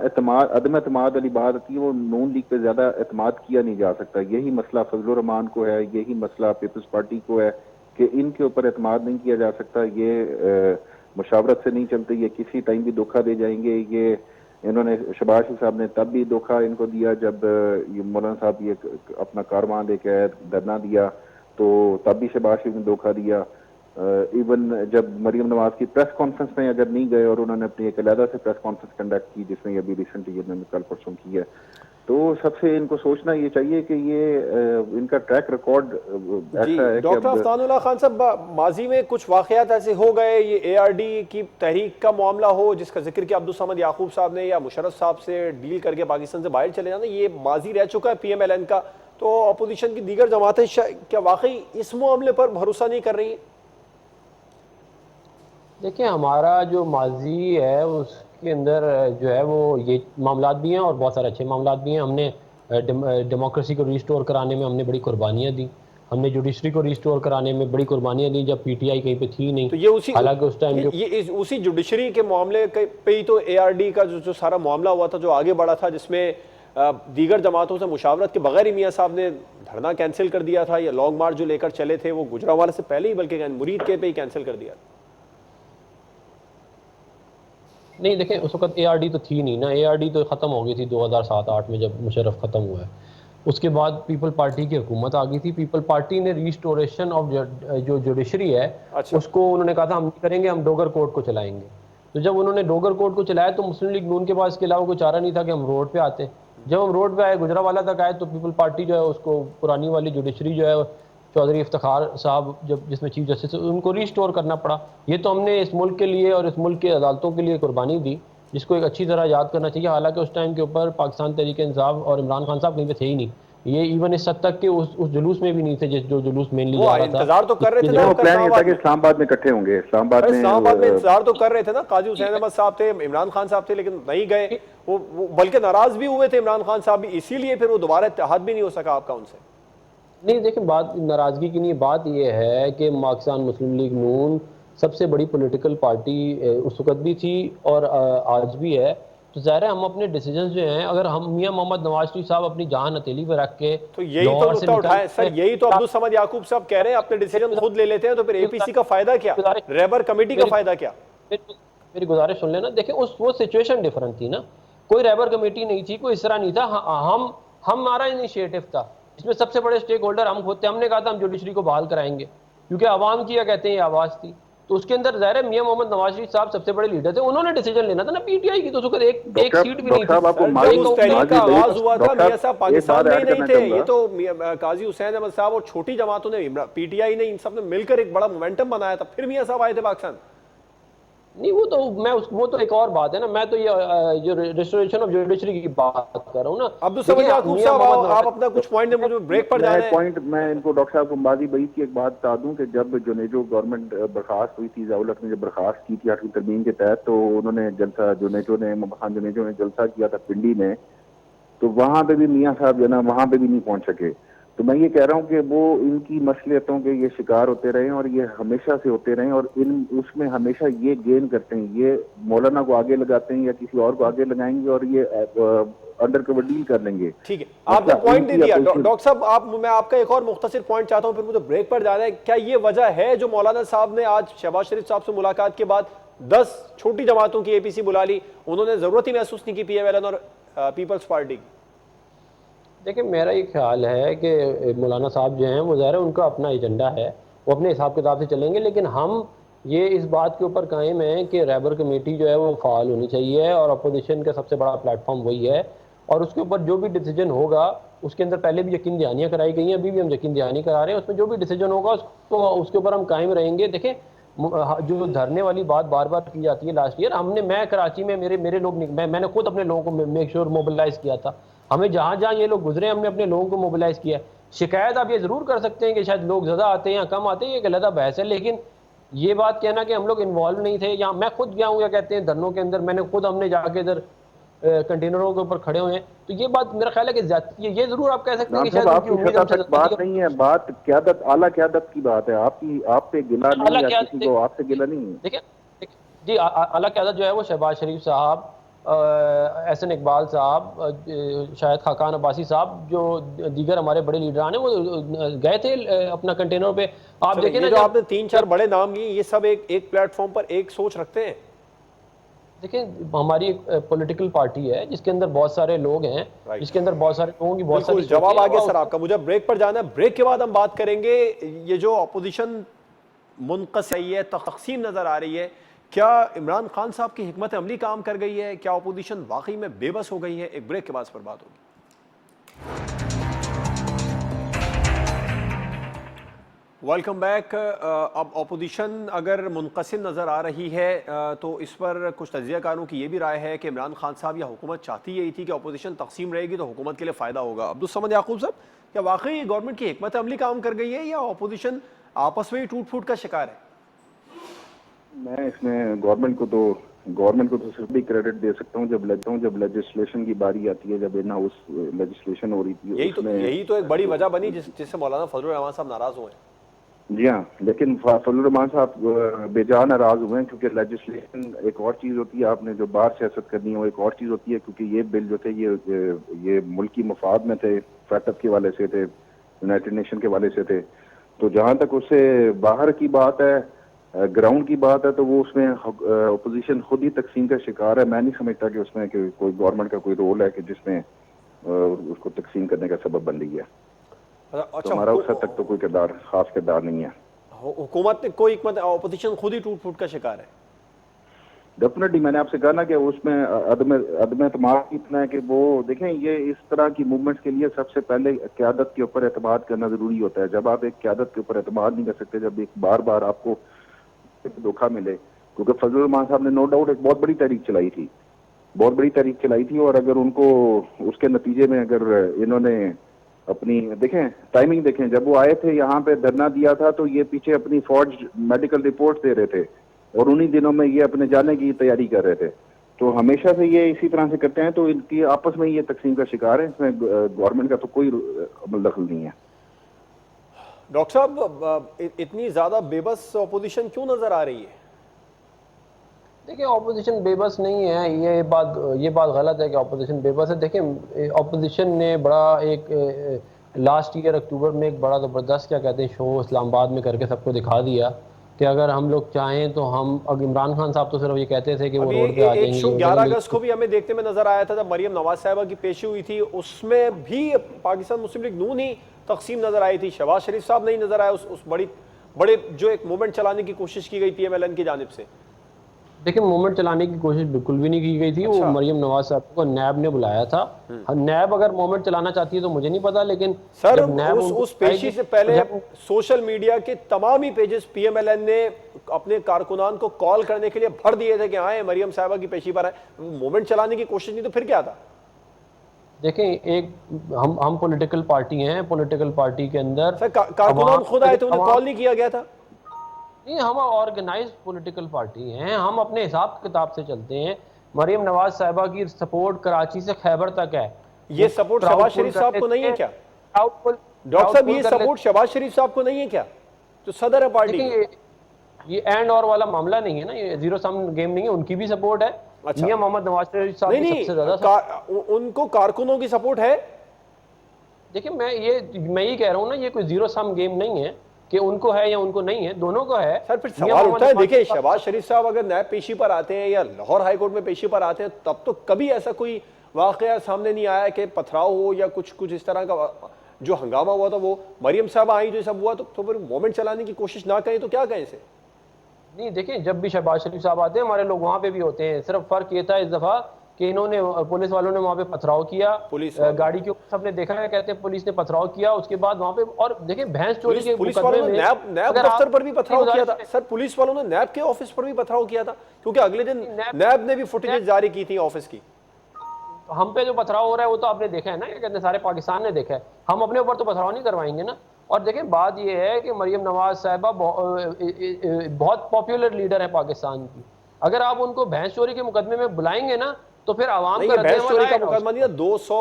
अदम एतमाद वाली बात आती है वो नून लीग पे ज्यादा एतमाद किया नहीं जा सकता। यही मसला फजलुर रहमान को है, यही मसला पीपल्स पार्टी को है कि इनके ऊपर एतमाद नहीं किया जा सकता। ये मशावरत से नहीं चलते, ये किसी टाइम भी धोखा दे जाएंगे। ये इन्होंने शहबाज शरीफ साहब ने तब भी धोखा इनको दिया जब ये मौलाना साहब ये अपना कारवां लेके आए, धरना दिया, तो तब भी शहबाज शरीफ ने धोखा दिया। इवन जब मरियम नवाज की प्रेस कॉन्फ्रेंस में अगर नहीं गए और उन्होंने अपनी एक अलहदा से प्रेस कॉन्फ्रेंस कंडक्ट की, जिसमें अभी रिसेंटली इन्होंने कल परसों की है, तो सबसे इनको सोचना ये चाहिए कि ये इनका ट्रैक रिकॉर्ड ऐसा है। डॉक्टर अफतानुल्लाह खान साहब, माजी में कुछ वाकयात ऐसे हो गए, ये ARD की तहरीक का मामला हो जिसका जिक्र किया अब्दुल समद याकूब साहब ने, या मुशर्रफ साहब से डील करके पाकिस्तान से बाहर चले जाना, ये माजी रह चुका है PMLN का। तो अपोजिशन की दीगर जमातें क्या वाकई इस मामले पर भरोसा नहीं कर रही? देखिए हमारा जो माजी है उसके अंदर जो है वो ये मामलात भी हैं और बहुत सारे अच्छे मामलात भी हैं। हमने डेमोक्रेसी को रिस्टोर कराने में हमने बड़ी कुर्बानियाँ दी, हमने जुडिशरी को रिस्टोर कराने में बड़ी कुर्बानियाँ दी जब PTI कहीं पे थी नहीं। तो ये उसी हालांकि उस टाइम उसी जुडिशरी के मामले पे ही तो ARD का जो सारा मामला हुआ था, जो आगे बढ़ा था, जिसमें दीगर जमातों से मुशावरत के बगैर ही मियाँ साहब ने धरना कैंसिल कर दिया था, या लॉन्ग मार्च जो लेकर चले थे वो गुजरांवाला से पहले ही बल्कि मुरीद के पे ही कैंसिल कर दिया। नहीं देखें, उस वक्त ARD तो थी नहीं ना, ARD तो ख़त्म हो गई थी 2007-8 में जब मुशर्रफ ख़त्म हुआ है। उसके बाद पीपल पार्टी की हुकूमत आ गई थी। पीपल पार्टी ने रिस्टोरेशन ऑफ जो जुडिशरी है अच्छा। उसको उन्होंने कहा था हम नहीं करेंगे, हम डोगर कोर्ट को चलाएंगे। तो जब उन्होंने डोगर कोर्ट को चलाया तो मुस्लिम लीग नून के पास इसके अलावा कोई चारा नहीं था कि हम रोड पे आते। जब हम रोड पे आए, गुजरावाला तक आए, तो पीपल पार्टी जो है उसको पुरानी वाली जुडिशरी जो है चौधरी इफ्तिखार साहब जब जिसमें चीफ जस्टिस है, उनको रिस्टोर करना पड़ा। ये तो हमने इस मुल्क के लिए और इस मुल्क की अदालतों के लिए कुर्बानी दी, जिसको एक अच्छी तरह याद करना चाहिए। हालांकि उस टाइम के ऊपर पाकिस्तान तहरीक इंसाफ और इमरान खान साहब कहीं पे थे ही नहीं। ये इवन इस हद तक के उस जुलूस में भी नहीं थे जो जुलूस मेनली वो जा रहा था। इंतजार तो कर रहे थे ना वो आपका प्लान ये था इस्लामाबाद कि में। इस्लामाबाद में इकट्ठे होंगे, इस्लामाबाद अरे में इस्लामाबाद में इंतजार तो कर रहे थे ना, काजी हुसैन अहमद साहब थे, इमरान खान साहब थे, लेकिन नहीं गए। वो बल्कि नाराज भी हुए थे इमरान खान साहब भी, इसीलिए फिर वो दोबारा इत्तेहाद भी नहीं हो सका आपका उनसे। नहीं देखें, बात नाराजगी की नहीं, बात यह है कि पाकिस्तान मुस्लिम लीग नून सबसे बड़ी पॉलिटिकल पार्टी उस वक्त भी थी और आज भी है। तो ज़ाहिर है हम अपने डिसीजन जो हैं, अगर हम मियां मोहम्मद नवाज शरीफ साहब अपनी जान हथेली पर रख के तो यही तो लाहौर से मुद्दा निकल उठाए सर, यही तो अब्दुल समद याकूब साहब कह रहे हैं, अपने डिसीजन खुद ले लेते हैं तो फिर एपीसी का फायदा क्या, रहबर कमेटी का फायदा क्या। मेरी गुजारिश सुन लेना। देखिए उस वो सिचुएशन डिफरेंट थी ना, कोई रहबर कमेटी नहीं थी, कोई इस तरह नहीं था। हम हमारा इनिशिएटिव था, इसमें सबसे बड़े स्टेक होल्डर हम खुद थे। हमने कहा था हम जुडिशरी को बहाल कराएंगे, क्योंकि आवाम की, या कहते हैं, आवाज़ थी। तो उसके अंदर ज़ाहिर है मियां मोहम्मद नवाज शरीफ साहब सबसे बड़े लीडर थे, उन्होंने डिसीजन लेना था ना। पीटीआई की तो उसको एक सीट भी नहीं थी। आपको जब उस तहरीक का आगाज हुआ था मियां साहब पाकिस्तान में ही नहीं थे, ये चाहूंगा। तो काजी हुसैन अहमद साहब और छोटी जमातों ने, पीटीआई ने, इन सब ने मिलकर एक बड़ा मोमेंटम बनाया था, फिर मियां साहब आए थे पाकिस्तान। नहीं वो तो वो तो एक और बात है ना। मैं तो ये जो रिस्टोरेशन ऑफ जुडिशरी की बात कर रहा हूँ ना। अब्दुल समद याकूब साहब आप अपना कुछ पॉइंट, मुझे ब्रेक पर जाना है। मैं इनको डॉक्टर साहब को मादी बई की एक बात बता दूं कि जब जुनेजो गवर्नमेंट बर्खास्त हुई थी, ज़ियाउल हक ने जब बर्खास्त की थी 8वीं तरमीम के तहत, तो उन्होंने जलसा, जुनेजो ने, मोहम्मद खान जुनेजो ने जलसा किया था पिंडी में, तो वहां पे भी मियां साहब जो ना वहां पे भी नहीं पहुंच सके। तो मैं ये कह रहा हूँ कि वो इनकी मसलियतों के ये शिकार होते रहे और ये हमेशा से होते रहे, और इन उसमें हमेशा ये गेन करते हैं, ये मौलाना को आगे लगाते हैं या किसी और को आगे लगाएंगे और ये अंडर कवर डील कर लेंगे। ठीक है, आपने पॉइंट दे दिया डॉक्टर साहब। मैं आपका एक और मुख्तसर पॉइंट चाहता हूं, फिर मुझे ब्रेक पर जाना है। क्या ये वजह है जो मौलाना साहब ने आज शहबाज शरीफ साहब से मुलाकात के बाद 10 छोटी जमातों की एपीसी बुला ली, उन्होंने जरूरत ही महसूस नहीं की पीएमएलएन और पीपल्स पार्टी की? देखिए मेरा ये ख्याल है कि मौलाना साहब जो हैं वो ज़ाहिर है उनका अपना एजेंडा है, वो अपने हिसाब किताब से चलेंगे। लेकिन हम ये इस बात के ऊपर कायम हैं कि रहबर कमेटी जो है वो फ़ाल होनी चाहिए और अपोजिशन का सबसे बड़ा प्लेटफॉर्म वही है। और उसके ऊपर जो भी डिसीजन होगा, उसके अंदर पहले भी यकीन दहानियाँ कराई गई हैं, अभी भी हम यकीन दहानी करा रहे हैं। उसमें जो भी डिसीजन होगा उसको उसके ऊपर हम कायम रहेंगे। देखें जो धरने वाली बात बार बार की जाती है, लास्ट ईयर मैं कराची में मेरे लोग, मैंने खुद अपने लोगों को मेक श्योर मोबिलाइज किया था। हमें जहाँ जहाँ ये लोग गुजरे हमने अपने लोगों को मोबिलाइज किया। शिकायत आप ये जरूर कर सकते हैं कि शायद लोग ज़्यादा आते हैं या कम आते हैं, ये एक अलग बहस है। लेकिन ये बात कहना कि हम लोग इन्वॉल्व नहीं थे, या मैं खुद गया हूँ या कहते हैं धरनों के अंदर, हमने जाके इधर कंटेनरों के ऊपर खड़े हुए हैं, तो ये बात मेरा ख्याल है कि ज्यादती है। ये जरूर आप कह सकते हैं कि शायद उनकी उम्मीद हमसे बात नहीं है, बात क़यादत, आला क़यादत की बात है। आपकी आप पे गिला नहीं है, किसी को आपसे गिला नहीं है। देखिए जी, आला क़यादत जो है वो शहबाज शरीफ साहब, एहसन इकबाल साहब, शायद खाकान अब्बासी साहब, जो दीगर हमारे बड़े लीडरान हैं, वो गए थे अपना कंटेनर पे। आप देखें ना, जो आपने 3-4 बड़े नाम लिए, ये सब एक प्लेटफॉर्म पर एक सोच रखते हैं। देखिए हमारी एक पॉलिटिकल पार्टी है जिसके अंदर बहुत सारे लोग हैं, जिसके अंदर बहुत सारे लोगों की बहुत सारी जवाब आ गया सर आपका। मुझे ब्रेक पर जाना है, ब्रेक के बाद हम बात करेंगे ये जो अपोजिशन मुनक़सी है, तक़सीम नजर आ रही है, क्या इमरान खान साहब की हिकमत अमली काम कर गई है, क्या अपोजिशन वाकई में बेबस हो गई है? एक ब्रेक के बाद पर बात होगी। Welcome back. अब अपोजिशन अगर मुनक़सिम नज़र आ रही है तो इस पर कुछ तज्ज़ियाकारों की ये भी राय है कि इमरान खान साहब या हुकूमत चाहती यही थी कि अपोजिशन तकसीम रहेगी तो हुकूमत के लिए फ़ायदा होगा। अब्दुल समद याकूब साहब, क्या वाकई गवर्नमेंट की हिकमत अमली काम कर गई है या अपोजिशन आपस में ही टूट फूट का शिकार है? मैं इसमें गवर्नमेंट को तो सिर्फ भी क्रेडिट दे सकता हूँ जब लेजिस्लेशन की बारी आती है, जब ना उस लेजिस्लेशन हो रही थी। यही तो एक बड़ी वजह बनी जिससे मौलाना फजलुर रहमान साहब नाराज हुए। जी हाँ, लेकिन फजलुर रहमान साहब बेजान नाराज हुए हैं, क्योंकि लेजिस्लेशन एक और चीज़ होती है, आपने जो बाहर सियासत करनी है वो एक और चीज़ होती है। क्योंकि ये बिल जो थे ये मुल्की मफाद में थे, फैटअप के वाले से थे, यूनाइटेड नेशन के वाले से थे। तो जहाँ तक उससे बाहर की बात है, ग्राउंड की बात है तो वो उसमें अपोजिशन खुद ही तकसीम का शिकार है। मैं नहीं समझता कि उसमें कि कोई गवर्नमेंट का कोई रोल है कि जिसमें उसको तकसीम करने का सबब बन रही है। तो अच्छा, हमारा उस हद तक तो कोई किरदार, खास किरदार नहीं है। हुकूमत ने कोई ऑपोजिशन खुद ही टूट फूट का शिकार है। डेफिनेटली मैंने आपसे कहा ना कि उसमें अदम एतमाद इतना है कि वो देखें, ये इस तरह की मूवमेंट्स के लिए सबसे पहले क़यादत के ऊपर एतमाद करना जरूरी होता है। जब आप एक क़यादत के ऊपर एतमाद नहीं कर सकते, जब एक बार बार आपको धोखा मिले, क्योंकि फजलुर रहमान साहब ने नो डाउट एक बहुत बड़ी तहरीक चलाई थी, बहुत बड़ी तहरीक चलाई थी, और अगर उनको उसके नतीजे में अगर इन्होंने अपनी देखें टाइमिंग देखें, जब वो आए थे यहाँ पे धरना दिया था तो ये पीछे अपनी फौज मेडिकल रिपोर्ट दे रहे थे, और उन्हीं दिनों में ये अपने जाने की तैयारी कर रहे थे। तो हमेशा से ये इसी तरह से करते हैं, तो इनकी आपस में ये तकसीम का शिकार है। इसमें गवर्नमेंट का तो कोई अमल दखल नहीं है। डॉक्टर साहब, इतनी ज्यादा बेबस ऑपोजिशन क्यों नजर आ रही है? देखिए, ऑपोजिशन बेबस नहीं है, ये बात गलत है कि ऑपोजिशन बेबस है। देखिए, ऑपोजिशन ने बड़ा एक लास्ट ईयर अक्टूबर में एक बड़ा ज़बरदस्त क्या कहते हैं शो इस्लामाबाद में करके सबको दिखा दिया कि अगर हम लोग चाहें तो हम, अब इमरान खान साहब तो सिर्फ ये कहते थे कि वो अभी रोड पे आ एक शो जाएंगे। 11 अगस्त को भी हमें देखने में नजर आया था, जब मरियम नवाज साहिबा की पेशी हुई थी, उसमें भी पाकिस्तान मुस्लिम लीग नून ही तकसीम नजर आई थी। शहबाज शरीफ साहब नहीं नजर आए उस बड़े जो एक मूवमेंट चलाने की कोशिश की गई PMLN की जानिब से। देखिए, मूवमेंट चलाने की कोशिश बिल्कुल भी नहीं की गई थी। अच्छा। वो मरियम नवाज साहब को नैब ने बुलाया था। नैब अगर मूवमेंट चलाना चाहती है तो मुझे नहीं पता, लेकिन सर जब नैब उस पेशी से पहले सोशल मीडिया के तमाम ही पेजेस PMLN ने अपने कारकुनान को कॉल करने के लिए भर दिए थे कि आए मरियम साहिबा की पेशी पर आए। मूवमेंट चलाने की कोशिश नहीं तो फिर क्या था? देखें, एक हम पॉलिटिकल पार्टी हैं, पॉलिटिकल पार्टी के अंदर सर कारकुनान खुद आए थे, उन्हें कॉल नहीं किया गया था? नहीं, हम ऑर्गेनाइज पॉलिटिकल पार्टी हैं, हम अपने हिसाब किताब से चलते हैं। मरियम नवाज साहिबा की सपोर्ट कराची से खैबर तक है। ये सपोर्ट शहबाज शरीफ साहब को नहीं है क्या? डॉक्टर साहब, ये सपोर्ट शहबाज शरीफ साहब को नहीं है क्या, जो सदर है पार्टी? ये एंड और वाला मामला नहीं है ना, ये जीरो सम गेम नहीं है, उनकी भी सपोर्ट है। अच्छा। मियां मोहम्मद नवाज शरीफ साहब की सबसे ज्यादा उनको कारकुनों की सपोर्ट है। देखिए, मैं ये कह रहा हूँ ना, ये कोई जीरो सम गेम नहीं है कि उनको है या उनको नहीं है, दोनों को है। सर फिर सवाल उठता है, देखिए शहबाज शरीफ साहब अगर नैब पेशी पर आते हैं या लाहौर हाईकोर्ट में पेशी पर आते हैं, तब तो कभी ऐसा कोई वाकया सामने नहीं आया कि पथराव हो या कुछ इस तरह का जो हंगामा हुआ था। वो मरियम साहब आई जो सब हुआ, तो फिर मोमेंट चलाने की कोशिश ना करें तो क्या कहें इसे? नहीं, देखिए, जब भी शहबाज शरीफ साहब आते हैं हमारे लोग वहां पे भी होते हैं। सिर्फ फर्क ये था इस दफा कि इन्होंने, पुलिस वालों ने वहां पे पथराव किया, पुलिस गाड़ी के ऊपर सबने देखा है, कहते हैं पुलिस ने पथराव किया, उसके बाद वहां पे, और देखिए भैंस चोरी के पुलिस वालों ने नैब दफ्तर पर भी पथराव किया था। सर पुलिस वालों ने नैब के ऑफिस पर भी पथराव किया था, क्योंकि अगले दिन नैब ने भी फुटेज जारी की थी ऑफिस की। हम पे जो पथराव हो रहा है वो तो आपने देखा है ना, क्या कहते हैं सारे पाकिस्तान ने देखा है। हम अपने ऊपर तो पथराव नहीं करवाएंगे ना। और देखिए, बात ये है कि मरियम नवाज साहिबा बहुत पॉपुलर लीडर है पाकिस्तान की। अगर आप उनको भैंस चोरी के मुकदमे में बुलाएंगे ना तो फिर आवाम का भैंस चोरी का मुकदमा नहीं था, 200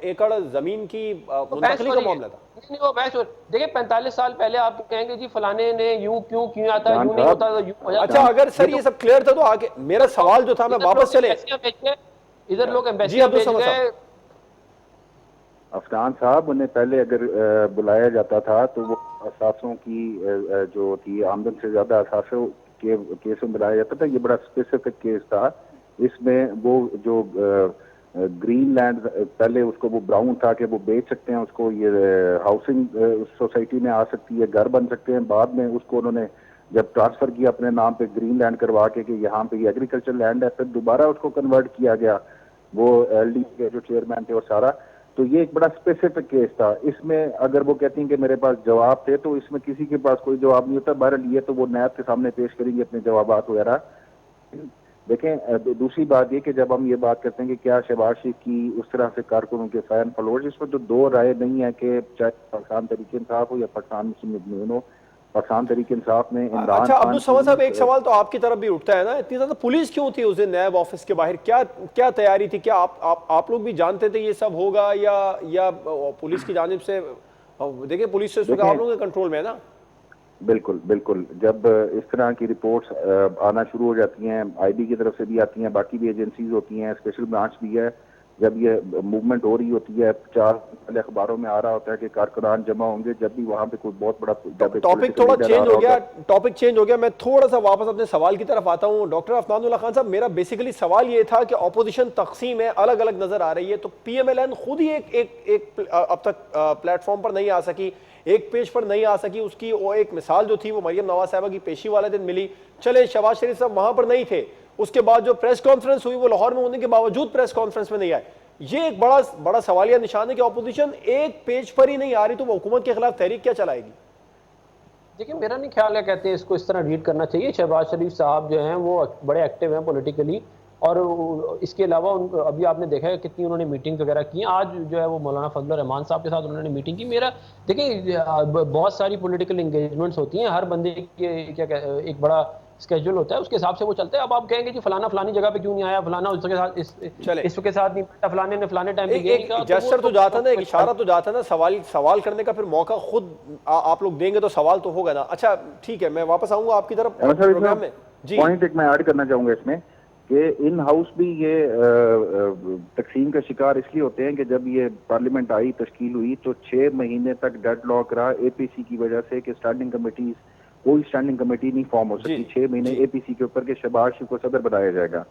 एकड़ जमीन की मुंतकली का मामला था। नहीं, वो भैंस चोरी, देखिए 45 साल पहले आप कहेंगे जी फलाने ने यूं क्यों किया था, यूं नहीं होता तो यूं हो जाता। अच्छा, अगर सर ये सब क्लियर था तो आगे मेरा सवाल जो था, मैं वापस चले इधर लोग एम्बेसी भेज गए। अफनान साहब, उन्हें पहले अगर बुलाया जाता था तो वो असासों की जो थी आमदन से ज्यादा असासों के केस में बुलाया जाता था। ये बड़ा स्पेसिफिक केस था। इसमें वो जो ग्रीन लैंड पहले उसको वो ब्राउन था कि वो बेच सकते हैं उसको, ये हाउसिंग सोसाइटी में आ सकती है, घर बन सकते हैं। बाद में उसको उन्होंने जब ट्रांसफर किया अपने नाम पे ग्रीन लैंड करवा के कि यहाँ पे ये एग्रीकल्चर लैंड है, फिर दोबारा उसको कन्वर्ट किया गया वो LD के जो चेयरमैन थे और सारा। तो ये एक बड़ा स्पेसिफिक केस था। इसमें अगर वो कहती हैं कि मेरे पास जवाब थे, तो इसमें किसी के पास कोई जवाब नहीं होता। बहरहाल ये तो वो नैब के सामने पेश करेंगे अपने जवाबात वगैरह। देखें, दूसरी बात ये कि जब हम ये बात करते हैं कि क्या शहबाज शरीफ की उस तरह से कारकुनों के फैन फॉलोअर्स, इसमें तो दो राय नहीं है कि चाहे पाकिस्तान तहरीक इंसाफ हो या पाकिस्तान मुस्लिम लीग नून हो, पाकिस्तान तहरीक इंसाफ में इमरान। अच्छा अब्दुल समद साहब, एक सवाल तो आपकी तरफ भी उठता है ना, इतनी ज्यादा पुलिस क्यों थी उस दिन नैब ऑफिस के बाहर? क्या तैयारी थी? क्या आप लोग भी जानते थे ये सब होगा, या पुलिस की जानिब से? देखिए पुलिस से आप लोगों के कंट्रोल में है ना। बिल्कुल बिल्कुल, जब इस तरह की रिपोर्ट्स आना शुरू हो जाती हैं, IB की तरफ से भी आती हैं, बाकी भी एजेंसीज होती हैं, स्पेशल ब्रांच भी है, जब ये मूवमेंट हो रही होती है, 4 पहले अखबारों में आ रहा होता है कि कारकुनान जमा होंगे, जब भी वहां पे कोई बहुत बड़ा टॉपिक थोड़ा चेंज हो गया, टॉपिक चेंज हो गया। मैं थोड़ा सा वापस अपने सवाल की तरफ आता हूं। डॉक्टर अफनानुल्लाह खान साहब, मेरा बेसिकली सवाल ये था कि ऑपोजिशन तकसीम है, अलग अलग नजर आ रही है, तो पीएमएलएन खुद ही एक अब तक प्लेटफॉर्म पर नहीं आ सकी, एक पेज पर नहीं आ सकी। उसकी वो एक मिसाल जो थी वो मरियम नवाज साहबा की पेशी वाले दिन मिली। चले शहबाज शरीफ साहब वहां पर नहीं थे, उसके बाद जो प्रेस कॉन्फ्रेंस हुई वो लाहौर में होने के बावजूद प्रेस कॉन्फ्रेंस में नहीं आए। ये एक बड़ा सवालिया निशान है कि ऑपोजिशन एक पेज पर ही नहीं आ रही, तो वो हुकूमत के खिलाफ तहरीक क्या चलाएगी? देखिए, मेरा नहीं ख्याल है, कहते हैं इसको इस तरह रीड करना चाहिए। शहबाज शरीफ साहब जो हैं वो बड़े एक्टिव हैं पॉलिटिकली, और इसके अलावा अभी आपने देखा है कितनी उन्होंने मीटिंग वगैरह की। आज जो है वो मौलाना फजल रहमान साहब के साथ उन्होंने मीटिंग की। मेरा देखिए, बहुत सारी पॉलिटिकल इंगेजमेंट्स होती हैं, हर बंदे के एक बड़ा स्केड्यूल होता है, उसके हिसाब से वो चलता है। अब आप कहेंगे कि फलाना फलानी जगह पे क्यों नहीं आया, फलाना उसके साथ इसके साथ नहीं बैठा, फलाने ने फलाने टाइम पे एक जेस्चर तो जाता ना, एक इशारा तो जाता ना, सवाल करने का फिर मौका खुद आप लोग देंगे तो सवाल तो होगा ना। अच्छा ठीक है, मैं वापस आऊंगा आपकी तरफ प्रोग्राम में। जी, पॉइंट एक मैं ऐड करना चाहूंगा इसमें कि इन हाउस भी ये तकसीम का शिकार इसलिए होते हैं कि जब ये पार्लियामेंट आई, तश्कील हुई, तो 6 महीने तक डेडलॉक रहा एपीसी की वजह से कि स्टैंडिंग कमेटी, कोई स्टैंडिंग कमेटी नहीं फॉर्म हो सकती। 6 महीने एपीसी के ऊपर के शहबाज शरीफ को सदर बनाया जाएगा।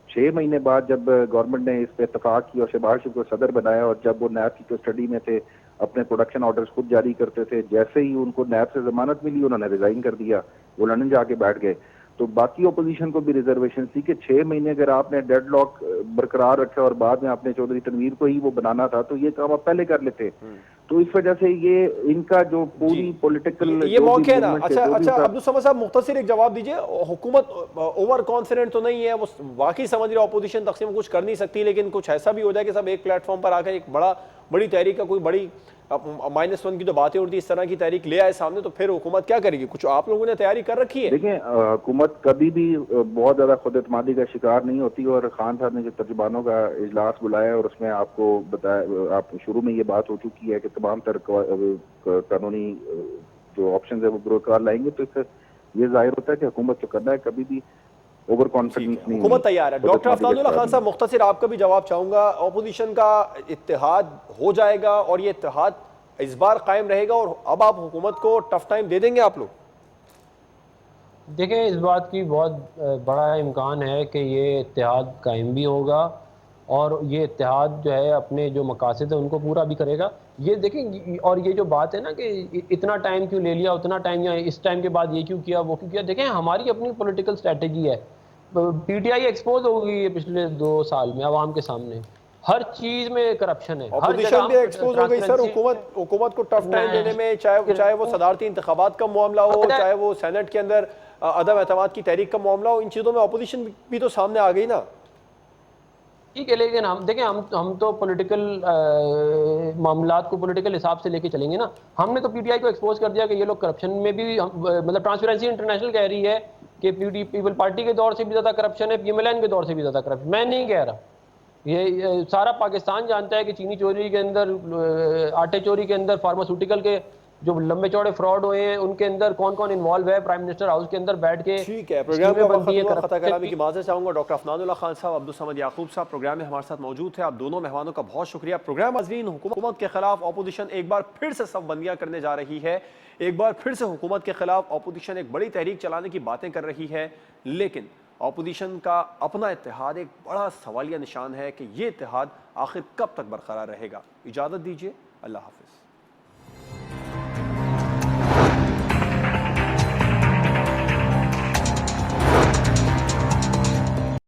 6 महीने बाद जब गवर्नमेंट ने इस पे इत्तेफाक किया और शहबाज शरीफ को सदर बनाया, और जब वो नैब की कस्टडी में थे, अपने प्रोडक्शन ऑर्डर्स खुद जारी करते थे, जैसे ही उनको नैब से जमानत मिली उन्होंने रिजाइन कर दिया, वो लंदन जाके बैठ गए। तो बाकी ओपोजिशन को भी रिजर्वेशन थी कि 6 महीने अगर आपने डेडलॉक बरकरार रखा और बाद में आपने चौधरी तनवीर को ही वो बनाना था, तो ये काम आप पहले कर लेते। तो इस वजह से ये इनका जो पूरी पॉलिटिकल ये मौके है ना। अच्छा अब्दुल समद साहब, मुख्तसर एक जवाब दीजिए। हुकूमत ओवर कॉन्फिडेंट तो नहीं है, वो वाकई समझ रही है ऑपोजिशन तकसीम कुछ कर नहीं सकती, लेकिन कुछ ऐसा भी हो जाए कि सब एक प्लेटफॉर्म पर आकर एक बड़ी तहरीक का कोई बड़ी -1 की तो बातें उड़ती, इस तरह की तहरीक ले आए सामने, तो फिर हुकूमत क्या करेगी? कुछ आप लोगों ने तैयारी कर रखी है? देखिए, हुकूमत कभी भी बहुत ज्यादा खुद एतमादी का शिकार नहीं होती, और खान साहब ने जो तर्जुमानों का इजलास बुलाया और उसमें आपको बताया, आप शुरू में ये बात हो चुकी है कि तमाम तर कानूनी जो ऑप्शन है वो बरकरार लाएंगे, तो इससे ये जाहिर होता है कि हुकूमत जो करना है कभी भी ओवर कॉन्फिडेंस नहीं, हुकूमत तैयार है। डॉक्टर अफनानुल्लाह खान साहब, मुख्तसर आपका भी जवाब चाहूंगा। ऑपोजिशन का इत्तेहाद हो जाएगा और ये इत्तेहाद इस बार कायम रहेगा, और अब आप हुकूमत को टफ टाइम दे देंगे आप लोग? देखें, इस बात की बहुत बड़ा इम्कान है कि ये इत्तेहाद कायम भी होगा, और ये इत्तेहाद जो है अपने जो मकासद है उनको पूरा भी करेगा। ये देखें, और ये जो बात है ना कि इतना टाइम क्यों ले लिया, उतना टाइम, या इस टाइम के बाद ये क्यों किया, वो क्यों किया, देखें हमारी अपनी पॉलिटिकल स्ट्रेटजी है। पीटीआई एक्सपोज हो गई है पिछले 2 साल में आवाम के सामने, हर चीज में करप्शन है, हर ऑपोजिशन भी एक्सपोज हो गई सर हुकूमत को टफ टाइम देने में, चाहे वो सदारती इंतखाबात का मामला हो, चाहे वो सेनेट के अंदर अदम एतमाद की तहरीक का मामला हो, इन चीजों में ऑपोजिशन भी तो सामने आ गई ना। ठीक है, लेकिन हम देखें, हम तो पॉलिटिकल मामलात को पॉलिटिकल हिसाब से लेके चलेंगे ना। हमने तो पीटीआई को एक्सपोज कर दिया कि ये लोग करप्शन में भी, मतलब ट्रांसपेरेंसी इंटरनेशनल कह रही है कि पीपल पार्टी के दौर से भी ज्यादा करप्शन है, पीएमएलएन के दौर से भी ज्यादा करप्शन। मैं नहीं कह रहा, ये सारा पाकिस्तान जानता है कि चीनी चोरी के अंदर, आटे चोरी के अंदर, फार्मास्यूटिकल के जो लंबे चौड़े फ्रॉड हुए हैं उनके अंदर कौन कौन इन्वॉल्व है, प्राइम मिनिस्टर हाउस के अंदर बैठ के। ठीक है, प्रोग्राम का वक्त हुआ, खता कलामी की माज़रत चाहूंगा। डॉक्टर अफनानुल्लाह खान साहब, अब्दुल समद याकूब साहब प्रोग्राम में हमारे साथ मौजूद थे। आप दोनों मेहमानों का बहुत शुक्रिया। प्रोग्राम नाज़रीन, हुकूमत के खिलाफ ऑपोजिशन एक बार फिर से सफबंदियां करने जा रही है, एक बार फिर से हुकूमत के खिलाफ ऑपोजिशन एक बड़ी तहरीक चलाने की बातें कर रही है, लेकिन ऑपोजिशन का अपना इत्तेहाद एक बड़ा सवालिया निशान है कि ये इत्तेहाद आखिर कब तक बरकरार रहेगा। इजाज़त दीजिए, अल्लाह हाफिज़।